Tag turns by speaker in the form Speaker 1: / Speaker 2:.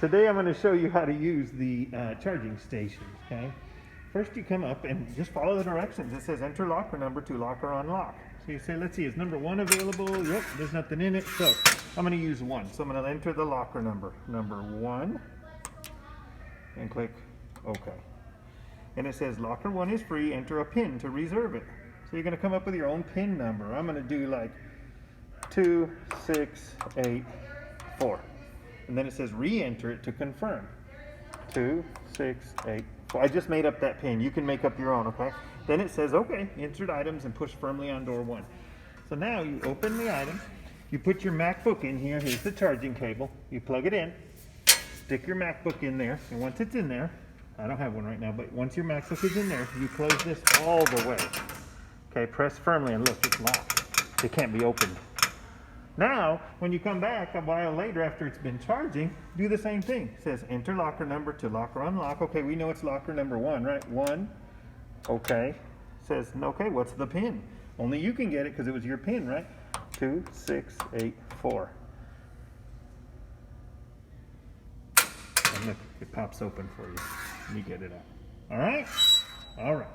Speaker 1: Today I'm going to show you how to use the charging stations, okay? First you come up and just follow the directions. It says enter locker number to lock or unlock. So you say, let's see, is number 1 available? Yep, there's nothing in it. So I'm going to use 1. So I'm going to enter the locker number, number 1, and click OK. And it says locker 1 is free, enter a PIN to reserve it. So you're going to come up with your own PIN number. I'm going to do like 2684. And then it says re-enter it to confirm. 2684. I just made up that PIN. You can make up your own, okay? Then it says, okay, entered items and push firmly on door 1. So now you open the item, you put your MacBook in here, here's the charging cable, you plug it in, stick your MacBook in there, and once it's in there, I don't have one right now, but once your MacBook is in there, you close this all the way. Okay, press firmly and look, it's locked. It can't be opened. Now, when you come back a while later after it's been charging, do the same thing. It says enter locker number to lock or unlock. Okay, we know it's locker number 1, right? 1. Okay. It says, okay, what's the PIN? Only you can get it because it was your PIN, right? 2684. And look, it pops open for you. And you get it out. All right? All right.